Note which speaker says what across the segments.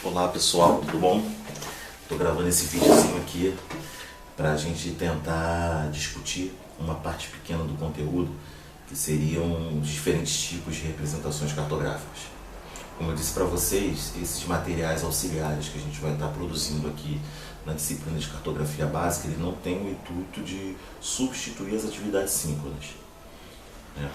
Speaker 1: Olá pessoal, tudo bom? Estou gravando esse videozinho aqui para a gente tentar discutir uma parte pequena do conteúdo que seriam os diferentes tipos de representações cartográficas. Como eu disse para vocês, esses materiais auxiliares que a gente vai estar produzindo aqui na disciplina de cartografia básica, ele não tem o intuito de substituir as atividades síncronas, né?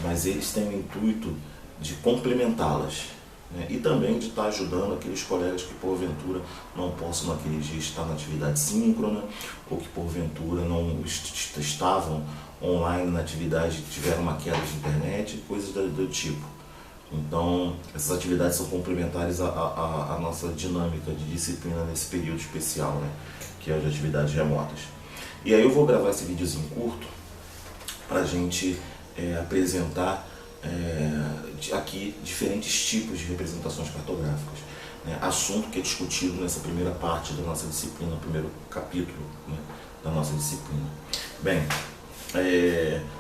Speaker 1: Mas eles têm o intuito de complementá-las, né? E também de estar ajudando aqueles colegas que porventura não possam naquele dia estar na atividade síncrona ou que porventura não estavam online na atividade e tiveram uma queda de internet, coisas do tipo. Então, essas atividades são complementares à nossa dinâmica de disciplina nesse período especial, né? Que é as atividades remotas. E aí eu vou gravar esse videozinho curto para a gente apresentar aqui diferentes tipos de representações cartográficas, né? Assunto que é discutido nessa primeira parte da nossa disciplina, no primeiro capítulo, né, da nossa disciplina. Bem,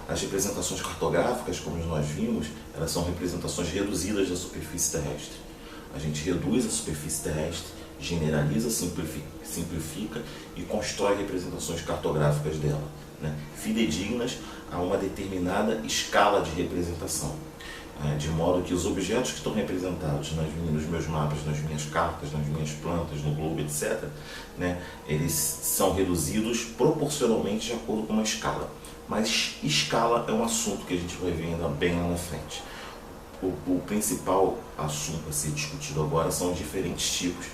Speaker 1: as representações cartográficas, como nós vimos, elas são representações reduzidas da superfície terrestre. A gente reduz a superfície terrestre, generaliza, simplifica e constrói representações cartográficas dela, né, fidedignas a uma determinada escala de representação, de modo que os objetos que estão representados nos meus mapas, nas minhas cartas, nas minhas plantas, no globo, etc., né, eles são reduzidos proporcionalmente de acordo com uma escala. Mas escala é um assunto que a gente vai ver ainda bem lá na frente. O principal assunto a ser discutido agora são os diferentes tipos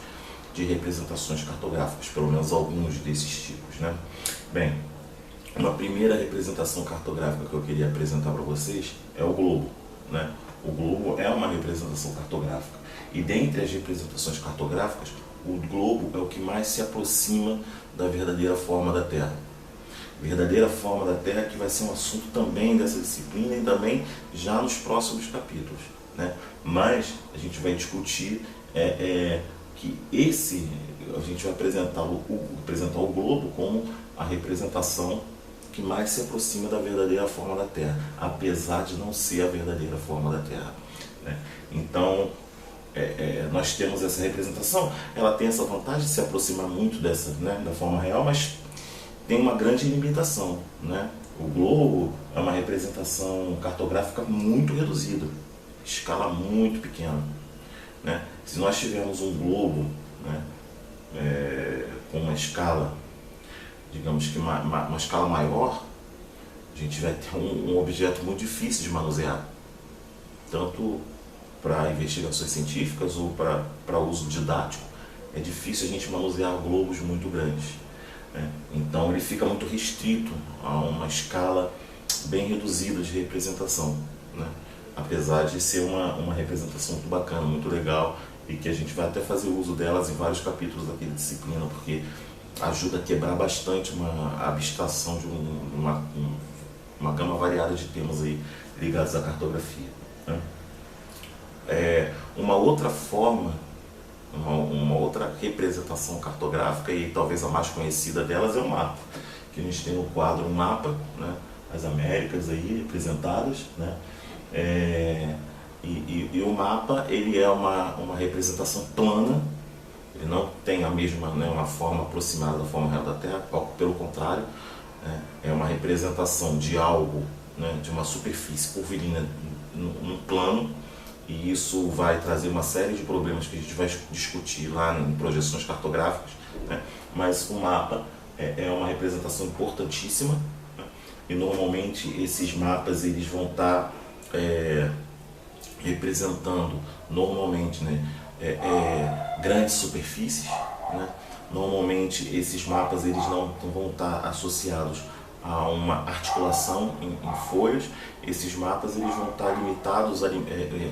Speaker 1: de representações cartográficas, pelo menos alguns desses tipos, né? Bem, uma primeira representação cartográfica que eu queria apresentar para vocês é o globo, né? O globo é uma representação cartográfica e dentre as representações cartográficas, o globo é o que mais se aproxima da verdadeira forma da Terra. Verdadeira forma da Terra, que vai ser um assunto também dessa disciplina e também já nos próximos capítulos, né? Mas a gente vai discutir que a gente vai apresentar o globo como a representação que mais se aproxima da verdadeira forma da Terra, apesar de não ser a verdadeira forma da Terra, né? Então, nós temos essa representação, ela tem essa vantagem de se aproximar muito dessa, né, da forma real, mas tem uma grande limitação, né? O globo é uma representação cartográfica muito reduzida, escala muito pequena, né? Se nós tivermos um globo, né, com uma escala, digamos que uma escala maior, a gente vai ter um objeto muito difícil de manusear, tanto para investigações científicas ou para uso didático. É difícil a gente manusear globos muito grandes, né? Então ele fica muito restrito a uma escala bem reduzida de representação, né? Apesar de ser uma representação muito bacana, muito legal, e que a gente vai até fazer uso delas em vários capítulos daquela disciplina, porque ajuda a quebrar bastante uma abstração de uma gama variada de temas aí ligados à cartografia, né? Uma outra forma, uma outra representação cartográfica, e talvez a mais conhecida delas, é o mapa, que a gente tem no quadro um mapa, né, as Américas aí representadas, né? E o mapa, ele é uma representação plana, ele não tem a mesma, né, uma forma aproximada da forma real da Terra, pelo contrário, né, é uma representação de algo, né, de uma superfície curvilínea num plano, e isso vai trazer uma série de problemas que a gente vai discutir lá em projeções cartográficas, né? Mas o mapa é uma representação importantíssima, né? E normalmente esses mapas eles vão estar representando normalmente, né, grandes superfícies, né? Normalmente esses mapas eles não vão estar associados a uma articulação em folhas. Esses mapas eles vão estar limitados,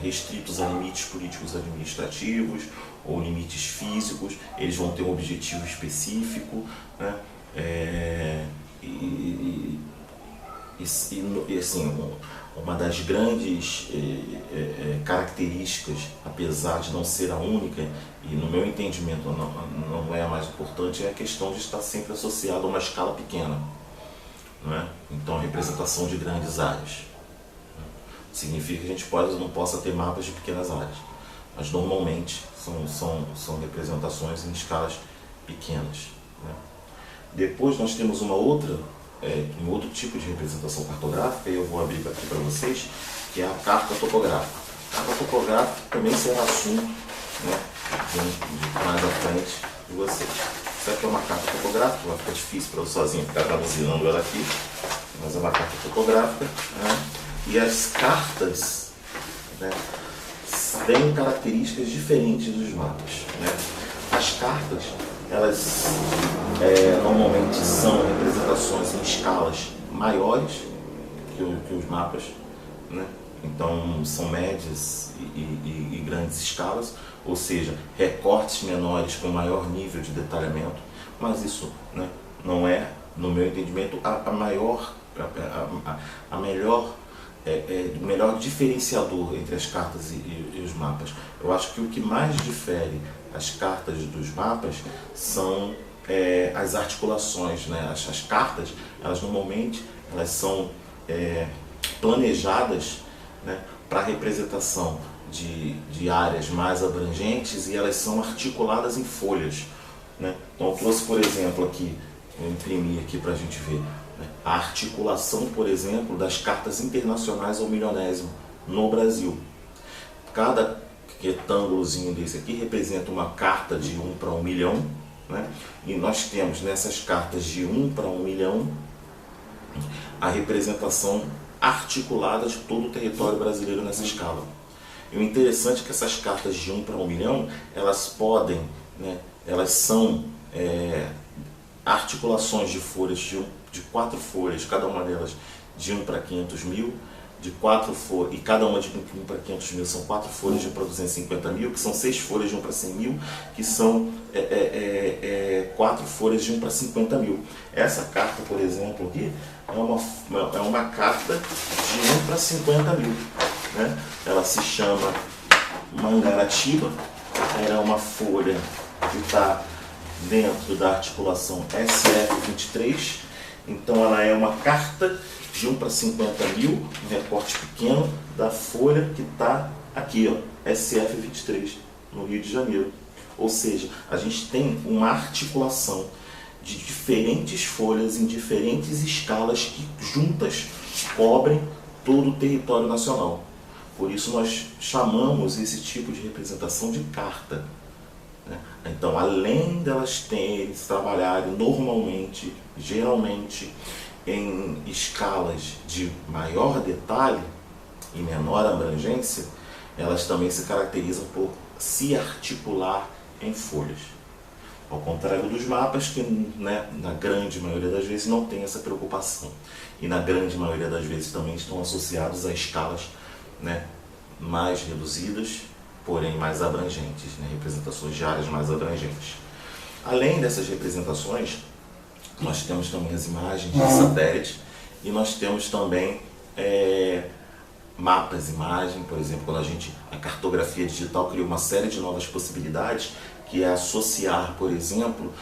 Speaker 1: restritos a limites políticos administrativos ou limites físicos. Eles vão ter um objetivo específico, né? E assim, uma das grandes características, apesar de não ser a única, e no meu entendimento não é a mais importante, é a questão de estar sempre associado a uma escala pequena, não é? Então, a representação de grandes áreas significa que a gente não possa ter mapas de pequenas áreas. mas normalmente são representações em escalas pequenas, né? Depois nós temos um outro tipo de representação cartográfica, e eu vou abrir aqui para vocês, que é a carta topográfica. A carta topográfica também será assunto, né, mais à frente de vocês. Isso aqui é uma carta topográfica, vai ficar difícil para eu sozinho ficar traduzindo ela aqui, mas é uma carta topográfica, né? E as cartas, né, têm características diferentes dos mapas, né? As cartas, elas normalmente são representações em escalas maiores que os mapas, né? Então são médias e grandes escalas, ou seja, recortes menores com maior nível de detalhamento, mas isso, né, não é, no meu entendimento, o melhor diferenciador entre as cartas e os mapas. Eu acho que o que mais difere as cartas dos mapas são as articulações, né? As cartas, elas normalmente são planejadas, né, para representação de áreas mais abrangentes, e elas são articuladas em folhas, né? Então eu trouxe, por exemplo, aqui, eu imprimi aqui para a gente ver, né, a articulação, por exemplo, das cartas internacionais ao milionésimo no Brasil. Cada retângulozinho desse aqui representa uma carta de 1 para 1 milhão, né? E nós temos nessas cartas de 1 para 1 milhão a representação articulada de todo o território brasileiro nessa escala. E o interessante é que essas cartas de 1 para 1 milhão, elas podem, né, elas são articulações de folhas de 4 folhas, cada uma delas de 1 para 500 mil, de 4 folhas, e cada uma de 1 para 500 mil são 4 folhas de 1 para 250 mil, que são 6 folhas de 1 para 100 mil, que são 4 folhas de 1 para 50 mil. Essa carta, por exemplo, aqui, é uma carta de 1 para 50 mil, né? Ela se chama Mangaratiba, ela é uma folha que está dentro da articulação SF23, então ela é uma carta de 1 para 50 mil, um recorte pequeno da folha que está aqui, ó, SF23, no Rio de Janeiro. Ou seja, a gente tem uma articulação de diferentes folhas em diferentes escalas que juntas cobrem todo o território nacional. Por isso nós chamamos esse tipo de representação de carta, né? Então, além delas trabalharem normalmente, geralmente, em escalas de maior detalhe e menor abrangência, elas também se caracterizam por se articular em folhas. Ao contrário dos mapas, que, né, na grande maioria das vezes não tem essa preocupação. E na grande maioria das vezes também estão associados a escalas, né, mais reduzidas, porém mais abrangentes, né, representações de áreas mais abrangentes. Além dessas representações, nós temos também as imagens de satélite, e nós temos também mapas, imagem, por exemplo, quando a cartografia digital criou uma série de novas possibilidades, que é associar, por exemplo,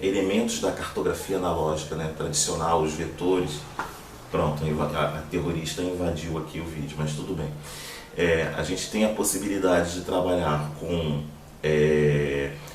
Speaker 1: elementos da cartografia analógica, né, tradicional, os vetores. Pronto, a terrorista invadiu aqui o vídeo, mas tudo bem. A gente tem a possibilidade de trabalhar com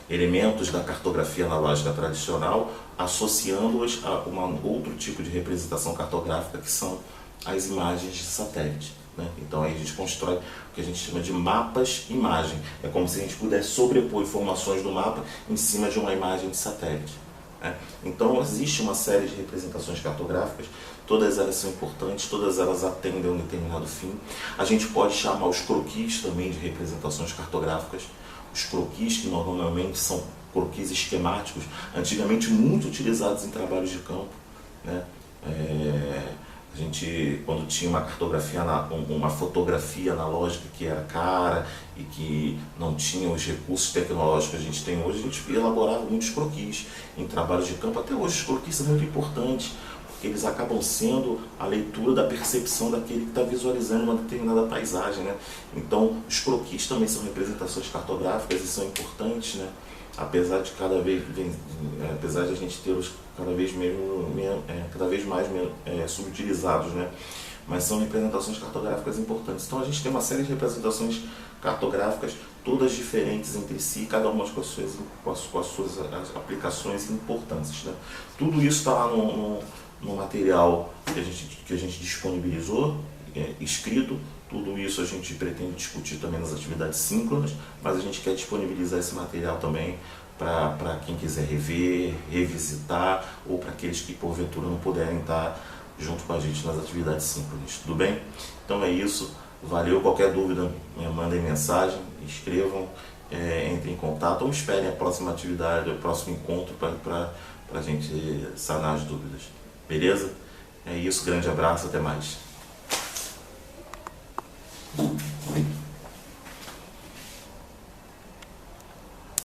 Speaker 1: elementos da cartografia analógica tradicional, associando-os a outro tipo de representação cartográfica, que são as imagens de satélite, né? Então aí a gente constrói o que a gente chama de mapas-imagem. É como se a gente pudesse sobrepor informações do mapa em cima de uma imagem de satélite, né? Então existe uma série de representações cartográficas, todas elas são importantes, todas elas atendem a um determinado fim. A gente pode chamar os croquis também de representações cartográficas. Os croquis, que normalmente são croquis esquemáticos, antigamente muito utilizados em trabalhos de campo, né? A gente, quando tinha uma cartografia, uma fotografia analógica que era cara e que não tinha os recursos tecnológicos que a gente tem hoje, a gente elaborava muitos croquis em trabalhos de campo. Até hoje os croquis são muito importantes, porque eles acabam sendo a leitura da percepção daquele que está visualizando uma determinada paisagem, né? Então os croquis também são representações cartográficas e são importantes, né? Apesar de apesar de a gente tê-los cada vez mais subutilizados, né? Mas são representações cartográficas importantes. Então a gente tem uma série de representações cartográficas todas diferentes entre si, cada uma com as suas aplicações e importâncias, né? Tudo isso está lá no material que a gente disponibilizou, escrito. Tudo isso a gente pretende discutir também nas atividades síncronas, mas a gente quer disponibilizar esse material também para quem quiser rever, revisitar, ou para aqueles que porventura não puderem estar junto com a gente nas atividades síncronas. Tudo bem? Então é isso. Valeu. Qualquer dúvida, mandem mensagem, escrevam, entrem em contato ou esperem a próxima atividade, o próximo encontro para a gente sanar as dúvidas. Beleza? É isso. Grande abraço. Até mais.